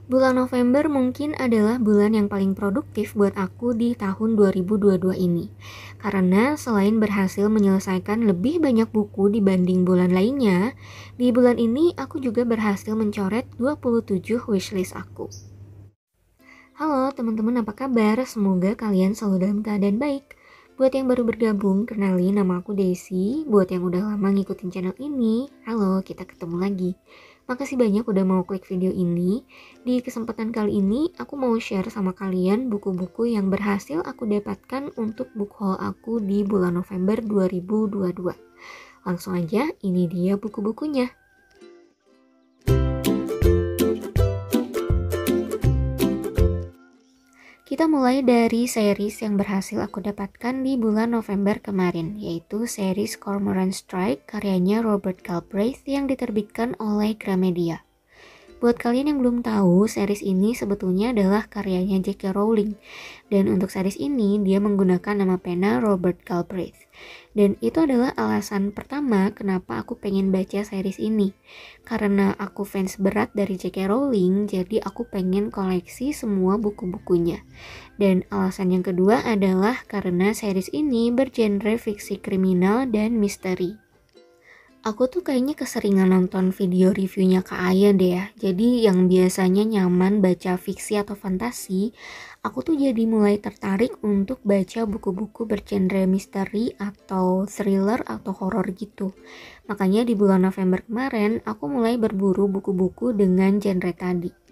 Bulan November mungkin adalah bulan yang paling produktif buat aku di tahun 2022 ini. Karena selain berhasil menyelesaikan lebih banyak buku dibanding bulan lainnya, di bulan ini aku juga berhasil mencoret 27 wishlist aku. Halo teman-teman, apa kabar? Semoga kalian selalu dalam keadaan baik. Buat yang baru bergabung, kenalin nama aku Desi. Buat yang udah lama ngikutin channel ini, halo, kita ketemu lagi. Makasih banyak udah mau klik video ini. Di kesempatan kali ini, aku mau share sama kalian buku-buku yang berhasil aku dapatkan untuk book haul aku di bulan November 2022. Langsung aja, ini dia buku-bukunya. Kita mulai dari series yang berhasil aku dapatkan di bulan November kemarin, yaitu series Cormoran Strike karyanya Robert Galbraith yang diterbitkan oleh Gramedia. Buat kalian yang belum tahu, series ini sebetulnya adalah karyanya J.K. Rowling. Dan untuk series ini, dia menggunakan nama pena Robert Galbraith. Dan itu adalah alasan pertama kenapa aku pengen baca series ini. Karena aku fans berat dari J.K. Rowling, jadi aku pengen koleksi semua buku-bukunya. Dan alasan yang kedua adalah karena series ini bergenre fiksi kriminal dan misteri. Aku tuh kayaknya keseringan nonton video reviewnya Kak Aya deh ya. Jadi yang biasanya nyaman baca fiksi atau fantasi, aku tuh jadi mulai tertarik untuk baca buku-buku bergenre misteri atau thriller atau horor gitu. Makanya di bulan November kemarin, aku mulai berburu buku-buku dengan genre tadi.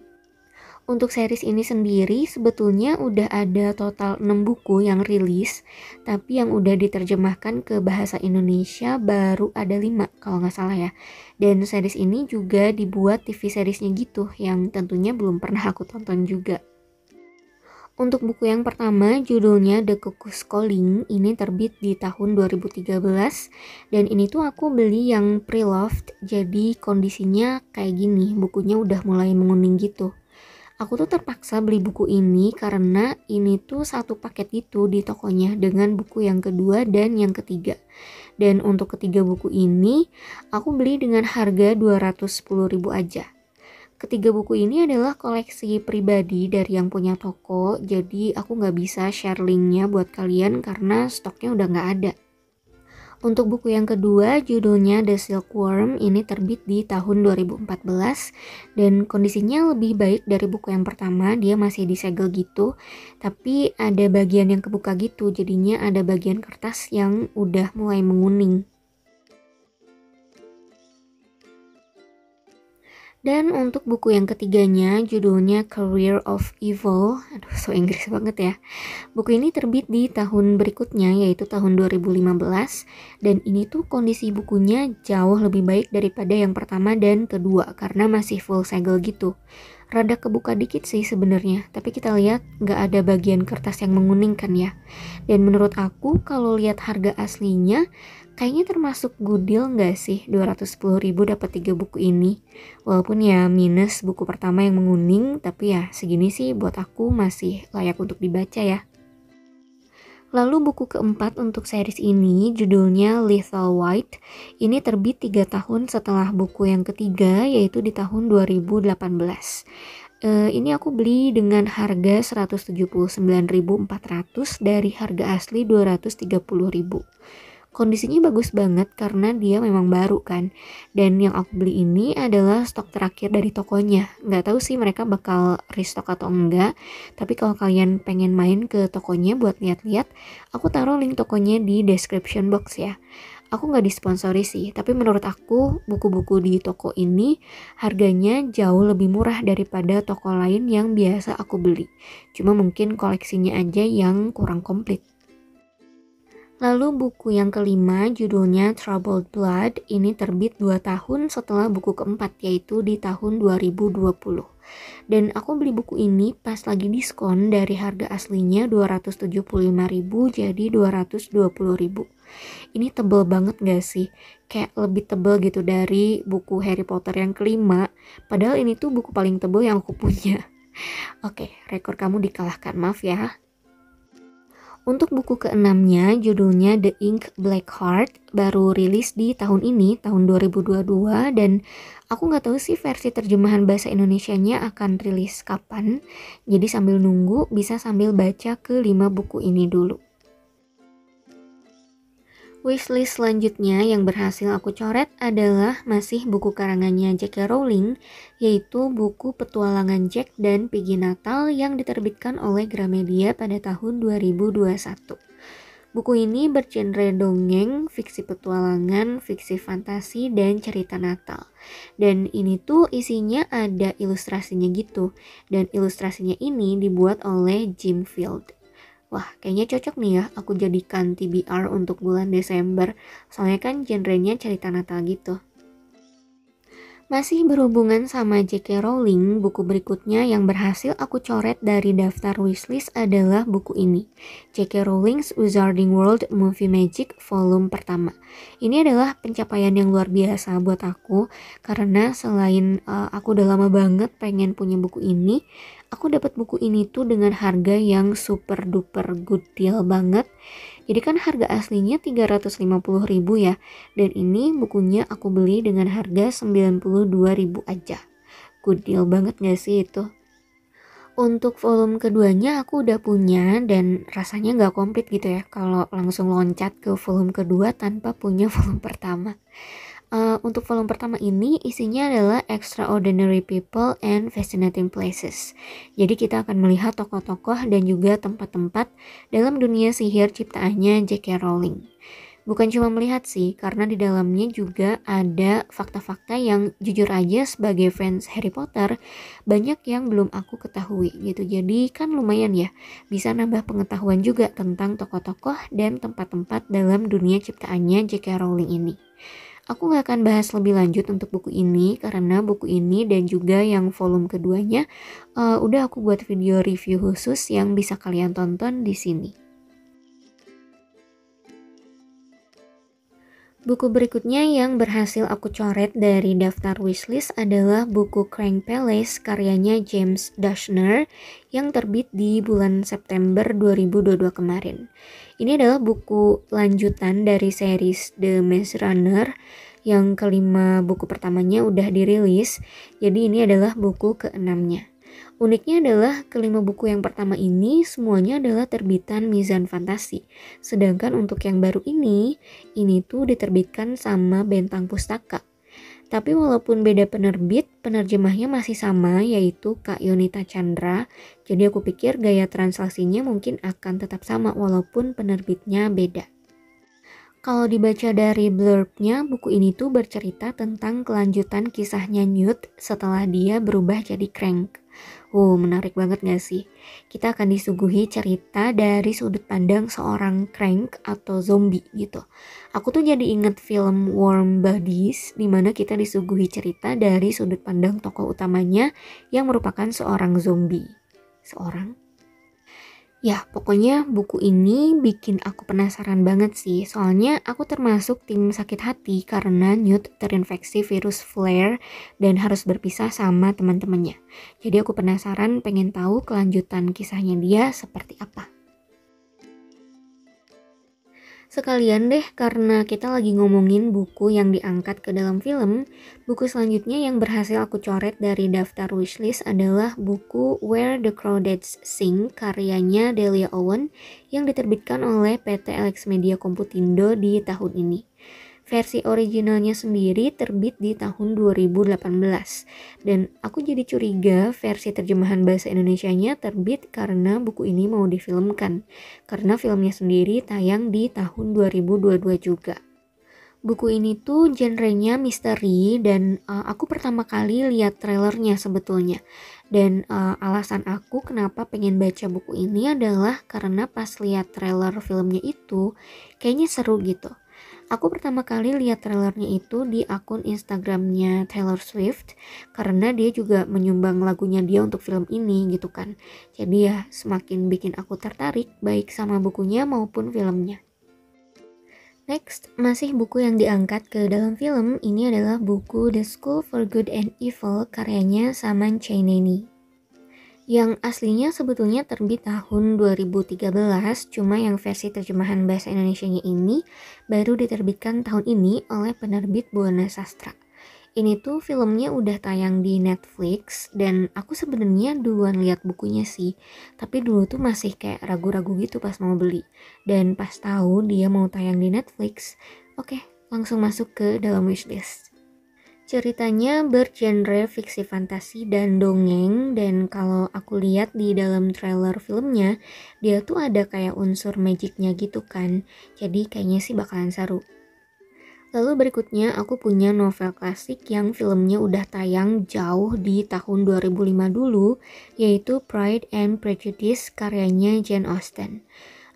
Untuk series ini sendiri sebetulnya udah ada total 6 buku yang rilis, tapi yang udah diterjemahkan ke bahasa Indonesia baru ada 5 kalau nggak salah ya. Dan series ini juga dibuat TV seriesnya gitu, yang tentunya belum pernah aku tonton juga. Untuk buku yang pertama judulnya The Cuckoo's Calling, ini terbit di tahun 2013 dan ini tuh aku beli yang pre-loved, jadi kondisinya kayak gini, bukunya udah mulai menguning gitu. Aku tuh terpaksa beli buku ini karena ini tuh satu paket gitu di tokonya dengan buku yang kedua dan yang ketiga. Dan untuk ketiga buku ini aku beli dengan harga 210.000 aja. Ketiga buku ini adalah koleksi pribadi dari yang punya toko, jadi aku nggak bisa share linknya buat kalian karena stoknya udah nggak ada. Untuk buku yang kedua judulnya The Silkworm, ini terbit di tahun 2014 dan kondisinya lebih baik dari buku yang pertama, dia masih disegel gitu tapi ada bagian yang kebuka gitu, jadinya ada bagian kertas yang udah mulai menguning. Dan untuk buku yang ketiganya judulnya Career of Evil, aduh so Inggris banget ya. Buku ini terbit di tahun berikutnya yaitu tahun 2015 dan ini tuh kondisi bukunya jauh lebih baik daripada yang pertama dan kedua karena masih full segel gitu. Rada kebuka dikit sih sebenarnya, tapi kita lihat nggak ada bagian kertas yang menguningkan ya. Dan menurut aku kalau lihat harga aslinya kayaknya termasuk good deal nggak sih 210.000 dapat 3 buku ini. Walaupun ya minus buku pertama yang menguning, tapi ya segini sih buat aku masih layak untuk dibaca ya. Lalu buku keempat untuk series ini judulnya Lethal White. Ini terbit 3 tahun setelah buku yang ketiga yaitu di tahun 2018. Ini aku beli dengan harga 179.400 dari harga asli 230.000. Kondisinya bagus banget karena dia memang baru kan. Dan yang aku beli ini adalah stok terakhir dari tokonya. Nggak tahu sih mereka bakal restock atau enggak. Tapi kalau kalian pengen main ke tokonya buat lihat-lihat, aku taruh link tokonya di description box ya. Aku nggak disponsori sih, tapi menurut aku buku-buku di toko ini harganya jauh lebih murah daripada toko lain yang biasa aku beli. Cuma mungkin koleksinya aja yang kurang komplit. Lalu buku yang kelima judulnya Troubled Blood, ini terbit 2 tahun setelah buku keempat yaitu di tahun 2020. Dan aku beli buku ini pas lagi diskon dari harga aslinya 275.000 jadi 220.000. Ini tebel banget gak sih? Kayak lebih tebel gitu dari buku Harry Potter yang kelima, padahal ini tuh buku paling tebel yang aku punya. Oke, rekor kamu dikalahkan, maaf ya. Untuk buku keenamnya judulnya The Ink Black Heart, baru rilis di tahun ini, tahun 2022, dan aku nggak tahu sih versi terjemahan bahasa Indonesianya akan rilis kapan. Jadi sambil nunggu bisa sambil baca ke 5 buku ini dulu. Wishlist selanjutnya yang berhasil aku coret adalah masih buku karangannya J.K. Rowling, yaitu buku Petualangan Jack dan Piggy Natal yang diterbitkan oleh Gramedia pada tahun 2021. Buku ini bergenre dongeng, fiksi petualangan, fiksi fantasi, dan cerita Natal. Dan ini tuh isinya ada ilustrasinya gitu, dan ilustrasinya ini dibuat oleh Jim Field. Wah, kayaknya cocok nih ya aku jadikan TBR untuk bulan Desember. Soalnya kan genrenya cerita Natal gitu. Masih berhubungan sama J.K. Rowling, buku berikutnya yang berhasil aku coret dari daftar wishlist adalah buku ini, J.K. Rowling's Wizarding World Movie Magic volume pertama. Ini adalah pencapaian yang luar biasa buat aku, karena selain aku udah lama banget pengen punya buku ini, aku dapat buku ini tuh dengan harga yang super duper good deal banget. Jadi kan harga aslinya 350.000 ya, dan ini bukunya aku beli dengan harga 92.000 aja. Good deal banget gak sih itu? Untuk volume keduanya aku udah punya dan rasanya gak komplit gitu ya kalau langsung loncat ke volume kedua tanpa punya volume pertama. Untuk volume pertama ini isinya adalah Extraordinary People and Fascinating Places. Jadi kita akan melihat tokoh-tokoh dan juga tempat-tempat dalam dunia sihir ciptaannya J.K. Rowling. Bukan cuma melihat sih, karena di dalamnya juga ada fakta-fakta yang jujur aja sebagai fans Harry Potter banyak yang belum aku ketahui gitu. Jadi kan lumayan ya, bisa nambah pengetahuan juga tentang tokoh-tokoh dan tempat-tempat dalam dunia ciptaannya J.K. Rowling ini. Aku gak akan bahas lebih lanjut untuk buku ini karena buku ini dan juga yang volume keduanya udah aku buat video review khusus yang bisa kalian tonton di sini. Buku berikutnya yang berhasil aku coret dari daftar wishlist adalah buku Crank Palace karyanya James Dashner yang terbit di bulan September 2022 kemarin. Ini adalah buku lanjutan dari series The Maze Runner yang kelima buku pertamanya udah dirilis, jadi ini adalah buku keenamnya. Uniknya adalah kelima buku yang pertama ini semuanya adalah terbitan Mizan Fantasi. Sedangkan untuk yang baru ini tuh diterbitkan sama Bentang Pustaka. Tapi walaupun beda penerbit, penerjemahnya masih sama yaitu Kak Yonita Chandra. Jadi aku pikir gaya translasinya mungkin akan tetap sama walaupun penerbitnya beda. Kalau dibaca dari blurbnya, buku ini tuh bercerita tentang kelanjutan kisahnya Newt setelah dia berubah jadi Crank. Menarik banget gak sih? Kita akan disuguhi cerita dari sudut pandang seorang Crank atau zombie gitu. Aku tuh jadi inget film Warm Bodies, dimana kita disuguhi cerita dari sudut pandang tokoh utamanya yang merupakan seorang zombie. Ya, pokoknya buku ini bikin aku penasaran banget sih. Soalnya aku termasuk tim sakit hati karena Newt terinfeksi virus flare dan harus berpisah sama teman-temannya. Jadi aku penasaran pengen tahu kelanjutan kisahnya dia seperti apa. Sekalian deh, karena kita lagi ngomongin buku yang diangkat ke dalam film, buku selanjutnya yang berhasil aku coret dari daftar wishlist adalah buku Where the Crawdads Sing karyanya Delia Owen yang diterbitkan oleh PT Alex Media Komputindo di tahun ini. Versi originalnya sendiri terbit di tahun 2018 dan aku jadi curiga versi terjemahan bahasa Indonesianya terbit karena buku ini mau difilmkan karena filmnya sendiri tayang di tahun 2022 juga. Buku ini tuh genrenya misteri dan aku pertama kali lihat trailernya sebetulnya. Dan alasan aku kenapa pengen baca buku ini adalah karena pas lihat trailer filmnya itu kayaknya seru gitu. Aku pertama kali lihat trailernya itu di akun Instagramnya Taylor Swift karena dia juga menyumbang lagunya dia untuk film ini gitu kan. Jadi ya semakin bikin aku tertarik baik sama bukunya maupun filmnya. Next, masih buku yang diangkat ke dalam film ini adalah buku The School for Good and Evil karyanya Saman Chainani. Yang aslinya sebetulnya terbit tahun 2013, cuma yang versi terjemahan bahasa Indonesianya ini baru diterbitkan tahun ini oleh penerbit Buana Sastra. Ini tuh filmnya udah tayang di Netflix dan aku sebenarnya duluan lihat bukunya sih. Tapi dulu tuh masih kayak ragu-ragu gitu pas mau beli. Dan pas tahu dia mau tayang di Netflix, oke, langsung masuk ke dalam wishlist. Ceritanya bergenre fiksi fantasi dan dongeng, dan kalau aku lihat di dalam trailer filmnya, dia tuh ada kayak unsur magicnya gitu kan. Jadi kayaknya sih bakalan seru. Lalu berikutnya aku punya novel klasik yang filmnya udah tayang jauh di tahun 2005 dulu, yaitu Pride and Prejudice karyanya Jane Austen.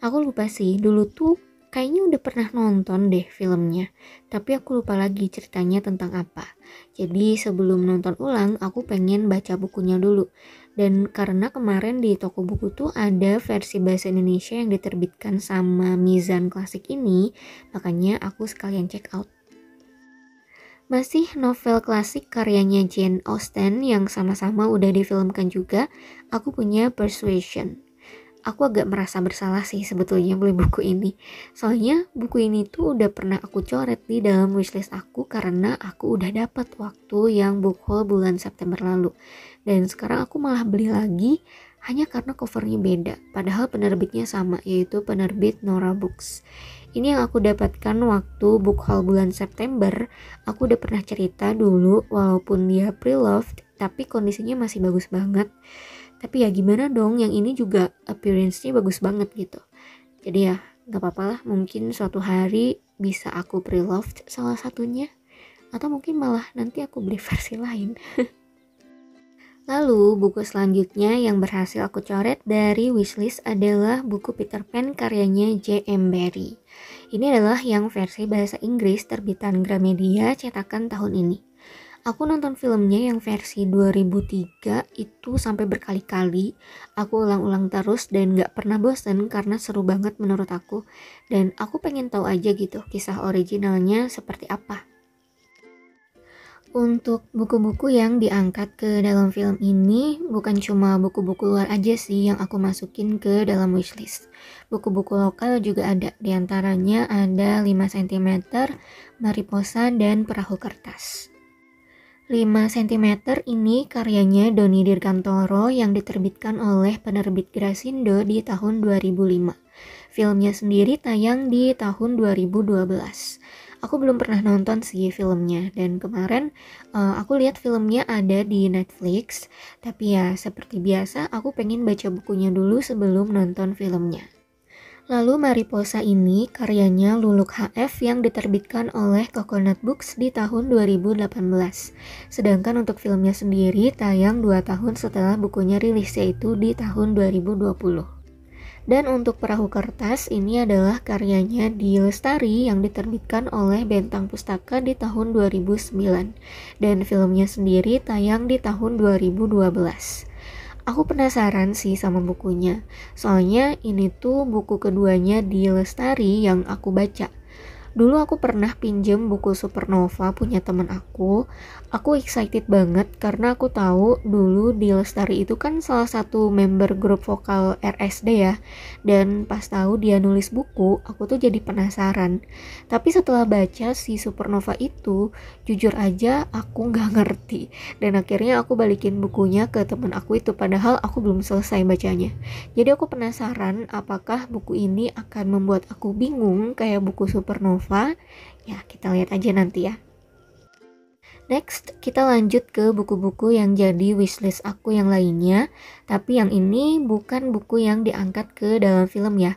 Aku lupa sih, dulu tuh kayaknya udah pernah nonton deh filmnya, tapi aku lupa lagi ceritanya tentang apa. Jadi sebelum nonton ulang, aku pengen baca bukunya dulu. Dan karena kemarin di toko buku tuh ada versi bahasa Indonesia yang diterbitkan sama Mizan Klasik ini, makanya aku sekalian check out. Masih novel klasik karyanya Jane Austen yang sama-sama udah difilmkan juga, aku punya Persuasion. Aku agak merasa bersalah sih sebetulnya beli buku ini. Soalnya buku ini tuh udah pernah aku coret di dalam wishlist aku karena aku udah dapat waktu yang book haul bulan September lalu. Dan sekarang aku malah beli lagi hanya karena covernya beda. Padahal penerbitnya sama, yaitu penerbit Nora Books. Ini yang aku dapatkan waktu book haul bulan September. Aku udah pernah cerita dulu walaupun dia pre-loved, tapi kondisinya masih bagus banget. Tapi ya gimana dong, yang ini juga appearance-nya bagus banget gitu. Jadi ya gak apa-apa lah, mungkin suatu hari bisa aku pre-loved salah satunya. Atau mungkin malah nanti aku beli versi lain. Lalu buku selanjutnya yang berhasil aku coret dari wishlist adalah buku Peter Pan karyanya J.M. Barrie. Ini adalah yang versi bahasa Inggris terbitan Gramedia cetakan tahun ini. Aku nonton filmnya yang versi 2003 itu sampai berkali-kali. Aku ulang-ulang terus dan gak pernah bosen karena seru banget menurut aku. Dan aku pengen tahu aja gitu kisah originalnya seperti apa. Untuk buku-buku yang diangkat ke dalam film ini bukan cuma buku-buku luar aja sih yang aku masukin ke dalam wishlist. Buku-buku lokal juga ada, diantaranya ada 5 cm, Mariposa, dan Perahu Kertas. 5 cm ini karyanya Doni Dirgantoro yang diterbitkan oleh penerbit Grasindo di tahun 2005. Filmnya sendiri tayang di tahun 2012. Aku belum pernah nonton sih filmnya, dan kemarin aku lihat filmnya ada di Netflix. Tapi ya seperti biasa aku pengen baca bukunya dulu sebelum nonton filmnya. Lalu Mariposa ini karyanya Luluk HF yang diterbitkan oleh Coconut Books di tahun 2018. Sedangkan untuk filmnya sendiri tayang 2 tahun setelah bukunya rilis, yaitu di tahun 2020. Dan untuk Perahu Kertas ini adalah karyanya Di Lestari yang diterbitkan oleh Bentang Pustaka di tahun 2009. Dan filmnya sendiri tayang di tahun 2012. Aku penasaran sih sama bukunya, soalnya ini tuh buku keduanya Di Lestari yang aku baca. Dulu aku pernah pinjem buku Supernova punya teman aku. Aku excited banget karena aku tahu dulu Di Lestari itu kan salah satu member grup vokal RSD ya. Dan pas tahu dia nulis buku, aku tuh jadi penasaran. Tapi setelah baca si Supernova itu, jujur aja aku gak ngerti. Dan akhirnya aku balikin bukunya ke teman aku itu, padahal aku belum selesai bacanya. Jadi aku penasaran apakah buku ini akan membuat aku bingung kayak buku Supernova. Ya kita lihat aja nanti ya. Next, kita lanjut ke buku-buku yang jadi wishlist aku yang lainnya. Tapi yang ini bukan buku yang diangkat ke dalam film ya.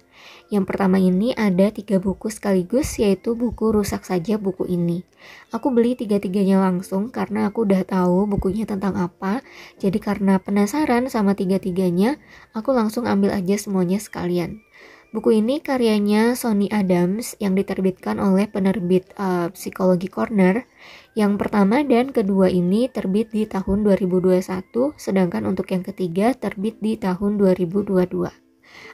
Yang pertama ini ada 3 buku sekaligus, yaitu buku Rusak Saja buku ini. Aku beli 3-tiganya langsung karena aku udah tahu bukunya tentang apa. Jadi karena penasaran sama 3-tiganya, aku langsung ambil aja semuanya sekalian. Buku ini karyanya Sonny Adams yang diterbitkan oleh penerbit Psikologi Corner. Yang pertama dan kedua ini terbit di tahun 2021, sedangkan untuk yang ketiga terbit di tahun 2022.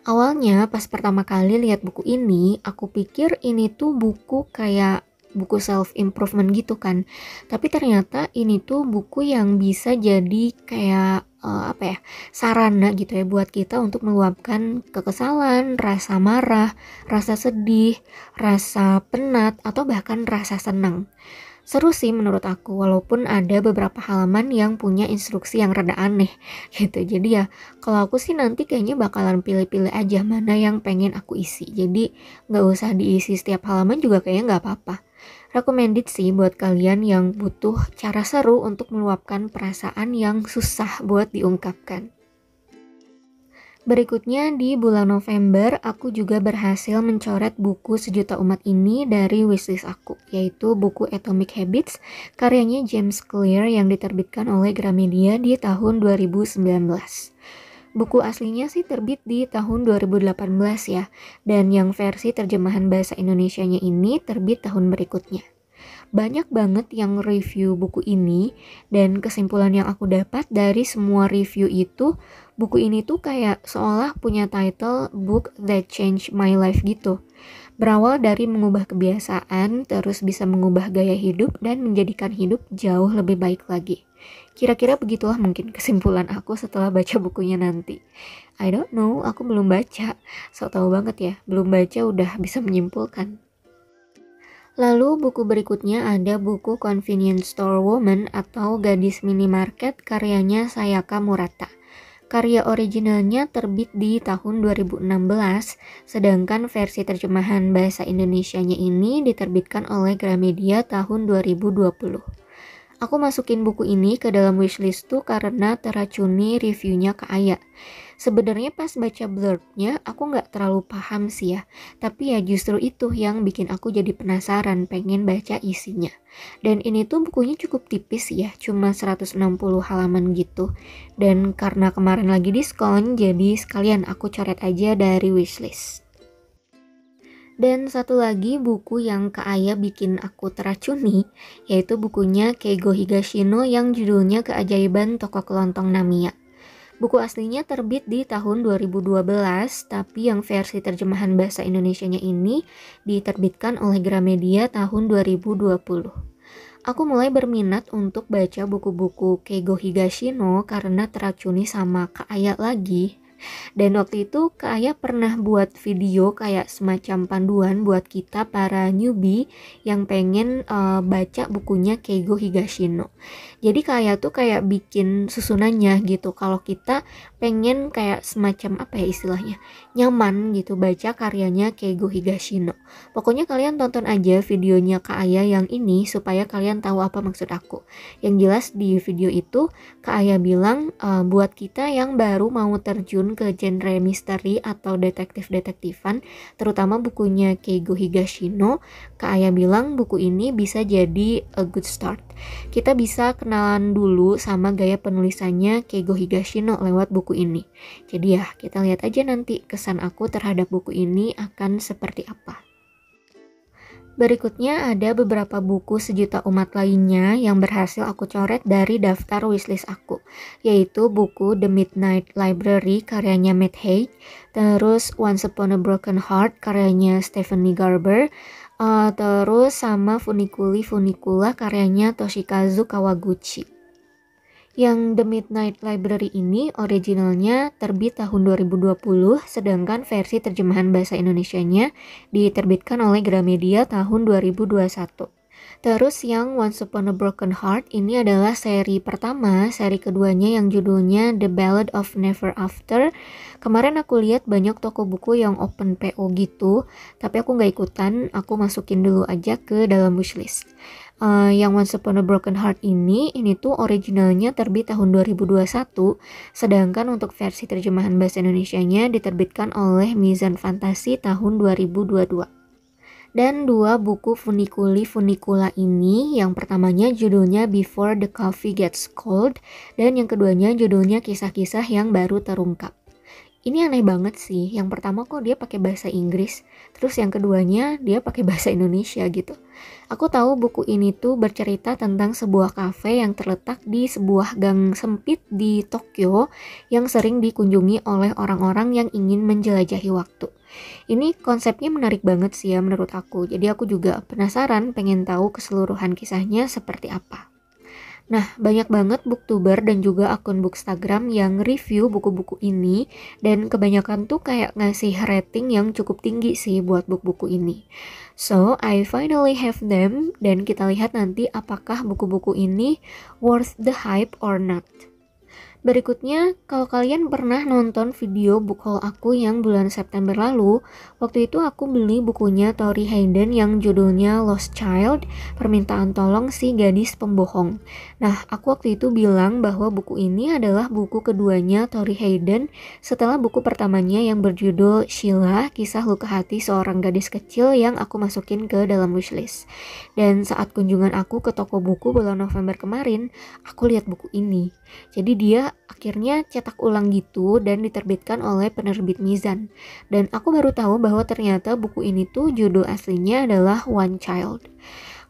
Awalnya pas pertama kali lihat buku ini, aku pikir ini tuh buku kayak buku self improvement gitu kan. Tapi ternyata ini tuh buku yang bisa jadi kayak sarana gitu ya buat kita untuk meluapkan kekesalan, rasa marah, rasa sedih, rasa penat, atau bahkan rasa senang. Seru sih menurut aku, walaupun ada beberapa halaman yang punya instruksi yang rada aneh gitu. Jadi ya, kalau aku sih nanti kayaknya bakalan pilih-pilih aja mana yang pengen aku isi. Jadi nggak usah diisi setiap halaman juga kayaknya nggak apa-apa. Recommended sih buat kalian yang butuh cara seru untuk meluapkan perasaan yang susah buat diungkapkan. Berikutnya di bulan November, aku juga berhasil mencoret buku Sejuta Umat ini dari wishlist aku, yaitu buku Atomic Habits, karyanya James Clear yang diterbitkan oleh Gramedia di tahun 2019. Buku aslinya sih terbit di tahun 2018 ya, dan yang versi terjemahan bahasa Indonesianya ini terbit tahun berikutnya. Banyak banget yang review buku ini, dan kesimpulan yang aku dapat dari semua review itu, buku ini tuh kayak seolah punya title Book That Changed My Life gitu. Berawal dari mengubah kebiasaan, terus bisa mengubah gaya hidup dan menjadikan hidup jauh lebih baik lagi. Kira-kira begitulah mungkin kesimpulan aku setelah baca bukunya nanti. I don't know, aku belum baca. So tau banget ya, belum baca udah bisa menyimpulkan. Lalu buku berikutnya ada buku Convenience Store Woman atau Gadis Minimarket karyanya Sayaka Murata. Karya originalnya terbit di tahun 2016, sedangkan versi terjemahan bahasa Indonesianya ini diterbitkan oleh Gramedia tahun 2020. Aku masukin buku ini ke dalam wishlist tuh karena teracuni reviewnya Kak Aya. Sebenarnya pas baca blurbnya aku nggak terlalu paham sih ya, tapi ya justru itu yang bikin aku jadi penasaran pengen baca isinya. Dan ini tuh bukunya cukup tipis ya, cuma 160 halaman gitu. Dan karena kemarin lagi diskon, jadi sekalian aku coret aja dari wishlist. Dan satu lagi buku yang Kak Aya bikin aku teracuni, yaitu bukunya Keigo Higashino yang judulnya Keajaiban Toko Kelontong Namiya. Buku aslinya terbit di tahun 2012, tapi yang versi terjemahan bahasa Indonesianya ini diterbitkan oleh Gramedia tahun 2020. Aku mulai berminat untuk baca buku-buku Keigo Higashino karena teracuni sama Kak Aya lagi. Dan waktu itu Kak Aya pernah buat video kayak semacam panduan buat kita para newbie yang pengen baca bukunya Keigo Higashino. Jadi Kak Aya tuh kayak bikin susunannya gitu kalau kita pengen kayak semacam istilahnya nyaman gitu baca karyanya Keigo Higashino. Pokoknya kalian tonton aja videonya Kak Aya yang ini supaya kalian tahu apa maksud aku. Yang jelas di video itu Kak Aya bilang buat kita yang baru mau terjun ke genre misteri atau detektif-detektifan, terutama bukunya Keigo Higashino, Kak Aya bilang buku ini bisa jadi a good start. Kita bisa kenalan dulu sama gaya penulisannya Keigo Higashino lewat buku ini. Jadi ya, kita lihat aja nanti kesan aku terhadap buku ini akan seperti apa. Berikutnya ada beberapa buku Sejuta Umat lainnya yang berhasil aku coret dari daftar wishlist aku, yaitu buku The Midnight Library karyanya Matt Haig, terus Once Upon a Broken Heart karyanya Stephanie Garber, terus sama Funicula karyanya Toshikazu Kawaguchi. Yang The Midnight Library ini originalnya terbit tahun 2020, sedangkan versi terjemahan bahasa Indonesianya diterbitkan oleh Gramedia tahun 2021. Terus yang Once Upon a Broken Heart ini adalah seri pertama, seri keduanya yang judulnya The Ballad of Never After. Kemarin aku lihat banyak toko buku yang open PO gitu, tapi aku nggak ikutan, aku masukin dulu aja ke dalam wishlist. Yang Once Upon a Broken Heart ini tuh originalnya terbit tahun 2021, sedangkan untuk versi terjemahan bahasa Indonesianya diterbitkan oleh Mizan Fantasi tahun 2022. Dan dua buku Funicula ini, yang pertamanya judulnya Before the Coffee Gets Cold, dan yang keduanya judulnya Kisah-kisah yang Baru Terungkap. Ini aneh banget sih, yang pertama kok dia pakai bahasa Inggris, terus yang keduanya dia pakai bahasa Indonesia gitu. Aku tahu buku ini tuh bercerita tentang sebuah kafe yang terletak di sebuah gang sempit di Tokyo yang sering dikunjungi oleh orang-orang yang ingin menjelajahi waktu. Ini konsepnya menarik banget sih ya menurut aku, jadi aku juga penasaran pengen tahu keseluruhan kisahnya seperti apa. Nah, banyak banget booktuber dan juga akun bookstagram yang review buku-buku ini dan kebanyakan tuh kayak ngasih rating yang cukup tinggi sih buat buku-buku ini. So, I finally have them dan kita lihat nanti apakah buku-buku ini worth the hype or not. Berikutnya, kalau kalian pernah nonton video book haul aku yang bulan September lalu, waktu itu aku beli bukunya Tori Hayden yang judulnya Lost Child, Permintaan Tolong Si Gadis Pembohong. Nah, aku waktu itu bilang bahwa buku ini adalah buku keduanya Tori Hayden setelah buku pertamanya yang berjudul Sheila, Kisah Luka Hati Seorang Gadis Kecil yang aku masukin ke dalam wishlist. Dan saat kunjungan aku ke toko buku bulan November kemarin, aku lihat buku ini. Jadi dia akhirnya cetak ulang gitu dan diterbitkan oleh penerbit Mizan. Dan aku baru tahu bahwa ternyata buku ini tuh judul aslinya adalah One Child.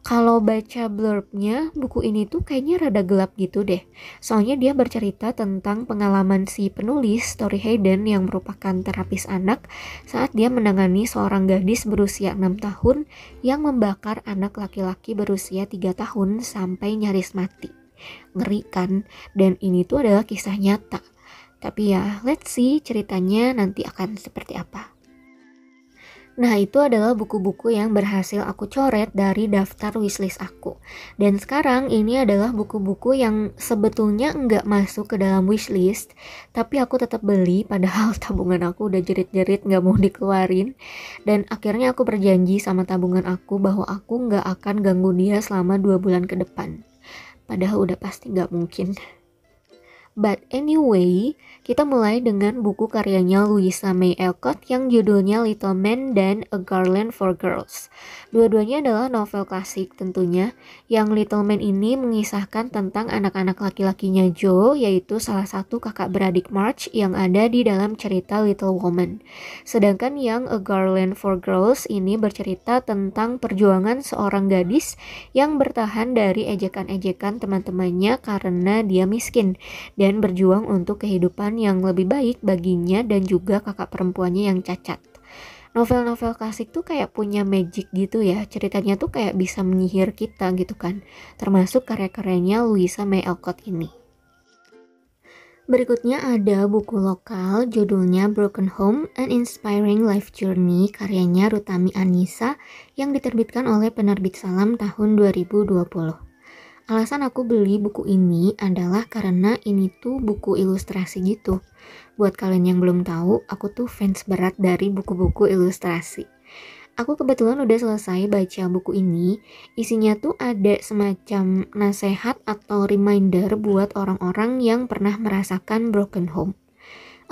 Kalau baca blurbnya, buku ini tuh kayaknya rada gelap gitu deh. Soalnya dia bercerita tentang pengalaman si penulis, Tori Hayden, yang merupakan terapis anak saat dia menangani seorang gadis berusia 6 tahun yang membakar anak laki-laki berusia 3 tahun sampai nyaris mati. Ngeri kan? Dan ini tuh adalah kisah nyata. Tapi ya, let's see ceritanya nanti akan seperti apa. Nah, itu adalah buku-buku yang berhasil aku coret dari daftar wishlist aku. Dan sekarang ini adalah buku-buku yang sebetulnya nggak masuk ke dalam wishlist, tapi aku tetap beli padahal tabungan aku udah jerit-jerit nggak mau dikeluarin. Dan akhirnya aku berjanji sama tabungan aku bahwa aku nggak akan ganggu dia selama 2 bulan ke depan. Padahal udah pasti gak mungkin. But anyway, kita mulai dengan buku karyanya Louisa May Alcott yang judulnya Little Man dan A Garland for Girls. Dua-duanya adalah novel klasik tentunya, yang Little Man ini mengisahkan tentang anak-anak laki-lakinya Joe, yaitu salah satu kakak beradik Marge yang ada di dalam cerita Little Woman. Sedangkan yang A Garland for Girls ini bercerita tentang perjuangan seorang gadis yang bertahan dari ejekan-ejekan teman-temannya karena dia miskin dan berjuang untuk kehidupan yang lebih baik baginya dan juga kakak perempuannya yang cacat. Novel-novel klasik tuh kayak punya magic gitu ya, ceritanya tuh kayak bisa menyihir kita gitu kan, termasuk karya-karyanya Louisa May Alcott ini. Berikutnya ada buku lokal judulnya Broken Home, An Inspiring Life Journey karyanya Rutami Anissa yang diterbitkan oleh penerbit Salam tahun 2020. Alasan aku beli buku ini adalah karena ini tuh buku ilustrasi gitu. Buat kalian yang belum tahu, aku tuh fans berat dari buku-buku ilustrasi. Aku kebetulan udah selesai baca buku ini. Isinya tuh ada semacam nasihat atau reminder buat orang-orang yang pernah merasakan broken home.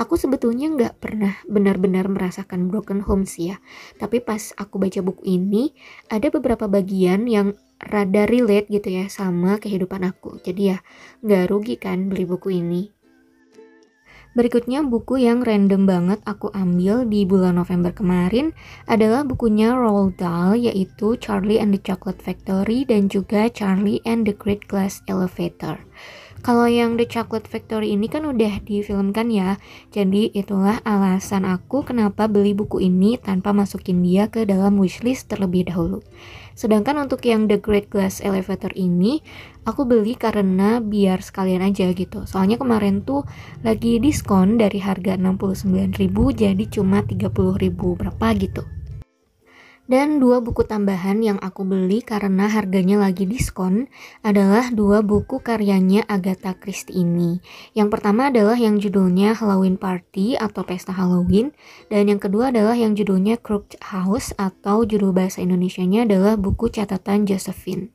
Aku sebetulnya nggak pernah benar-benar merasakan broken home sih ya. Tapi pas aku baca buku ini, ada beberapa bagian yang rada relate gitu ya sama kehidupan aku. Jadi ya nggak rugi kan beli buku ini. Berikutnya buku yang random banget aku ambil di bulan November kemarin adalah bukunya Roald Dahl, yaitu Charlie and the Chocolate Factory dan juga Charlie and the Great Glass Elevator. Kalau yang The Chocolate Factory ini kan udah difilmkan ya, jadi itulah alasan aku kenapa beli buku ini tanpa masukin dia ke dalam wishlist terlebih dahulu. Sedangkan untuk yang The Great Glass Elevator ini, aku beli karena biar sekalian aja gitu. Soalnya kemarin tuh lagi diskon dari harga 69.000 jadi cuma 30.000 berapa gitu. Dan 2 buku tambahan yang aku beli karena harganya lagi diskon adalah 2 buku karyanya Agatha Christie ini. Yang pertama adalah yang judulnya Halloween Party atau Pesta Halloween, dan yang kedua adalah yang judulnya Crooked House atau judul bahasa Indonesianya adalah Buku Catatan Josephine.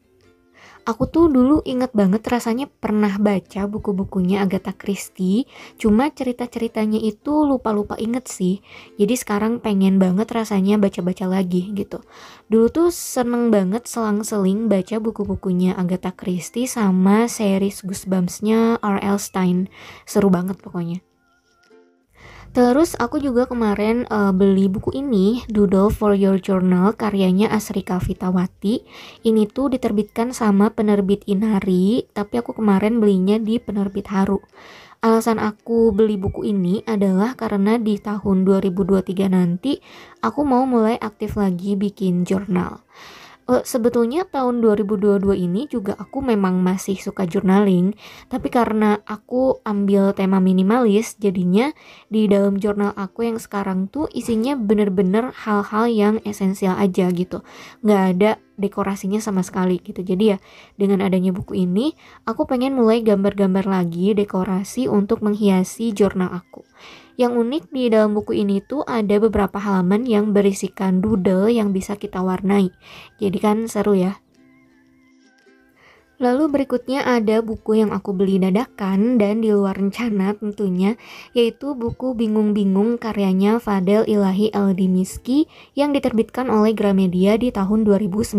Aku tuh dulu inget banget rasanya pernah baca buku-bukunya Agatha Christie, cuma cerita-ceritanya itu lupa-lupa inget sih. Jadi sekarang pengen banget rasanya baca-baca lagi gitu. Dulu tuh seneng banget selang-seling baca buku-bukunya Agatha Christie sama series Goosebumps-nya R.L. Stine. Seru banget pokoknya. Terus aku juga kemarin beli buku ini, Doodle for Your Journal, karyanya Asrika Fitawati. Ini tuh diterbitkan sama penerbit Inari, tapi aku kemarin belinya di penerbit Haru. Alasan aku beli buku ini adalah karena di tahun 2023 nanti aku mau mulai aktif lagi bikin jurnal. Sebetulnya tahun 2022 ini juga aku memang masih suka journaling, tapi karena aku ambil tema minimalis, jadinya di dalam jurnal aku yang sekarang tuh isinya bener-bener hal-hal yang esensial aja gitu. Nggak ada dekorasinya sama sekali gitu. Jadi ya dengan adanya buku ini, aku pengen mulai gambar-gambar lagi dekorasi untuk menghiasi jurnal aku. Yang unik di dalam buku ini tuh ada beberapa halaman yang berisikan doodle yang bisa kita warnai. Jadi kan seru ya. Lalu berikutnya ada buku yang aku beli dadakan dan di luar rencana tentunya, yaitu buku Bingung-Bingung karyanya Fadel Ilahi El-Dimiski yang diterbitkan oleh Gramedia di tahun 2019.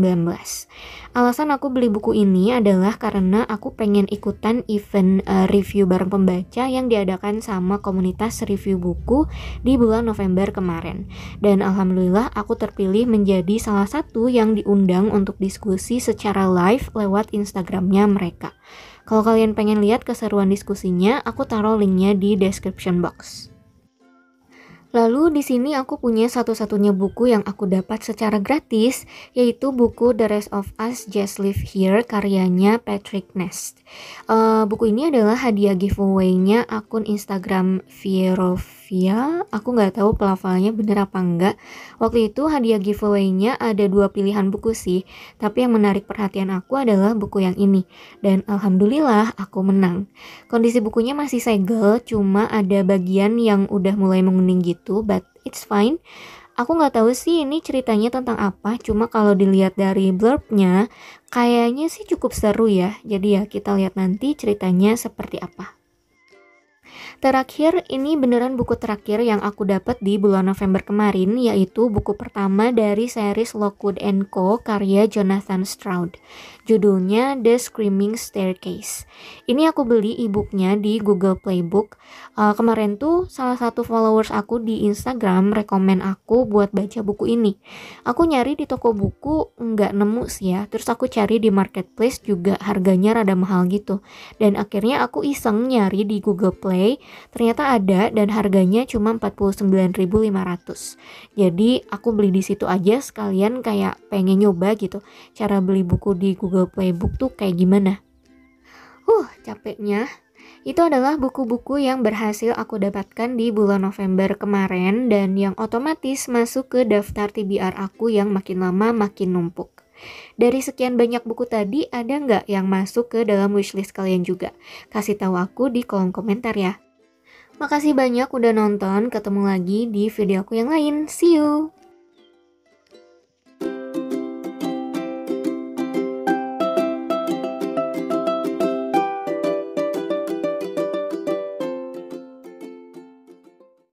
Alasan aku beli buku ini adalah karena aku pengen ikutan event review bareng pembaca yang diadakan sama komunitas review buku di bulan November kemarin. Dan alhamdulillah aku terpilih menjadi salah satu yang diundang untuk diskusi secara live lewat Instagramnya mereka. Kalau kalian pengen lihat keseruan diskusinya, aku taruh linknya di description box. Lalu di sini aku punya satu-satunya buku yang aku dapat secara gratis, yaitu buku The Rest of Us Just Live Here karyanya Patrick Ness. Buku ini adalah hadiah giveaway-nya akun Instagram Vierovia. Aku nggak tahu pelafalannya bener apa enggak. Waktu itu hadiah giveaway-nya ada 2 pilihan buku sih, tapi yang menarik perhatian aku adalah buku yang ini. Dan alhamdulillah aku menang. Kondisi bukunya masih segel, cuma ada bagian yang udah mulai menguning gitu, but it's fine. Aku nggak tahu sih ini ceritanya tentang apa, cuma kalau dilihat dari blurbnya, kayaknya sih cukup seru ya. Jadi ya kita lihat nanti ceritanya seperti apa. Terakhir, ini beneran buku terakhir yang aku dapat di bulan November kemarin, yaitu buku pertama dari series Lockwood & Co. karya Jonathan Stroud. Judulnya The Screaming Staircase. Ini aku beli e-booknya di Google Playbook. Kemarin tuh salah satu followers aku di Instagram rekomen aku buat baca buku ini. Aku nyari di toko buku nggak nemu sih ya, terus aku cari di marketplace juga harganya rada mahal gitu. Dan akhirnya aku iseng nyari di Google Play, ternyata ada dan harganya cuma 49.500. Jadi aku beli di situ aja sekalian kayak pengen nyoba gitu cara beli buku di Google Playbook tuh kayak gimana. Capeknya. Itu adalah buku-buku yang berhasil aku dapatkan di bulan November kemarin dan yang otomatis masuk ke daftar TBR aku yang makin lama makin numpuk. Dari sekian banyak buku tadi, ada nggak yang masuk ke dalam wishlist kalian juga? Kasih tahu aku di kolom komentar ya. Makasih banyak udah nonton, ketemu lagi di video aku yang lain. See you!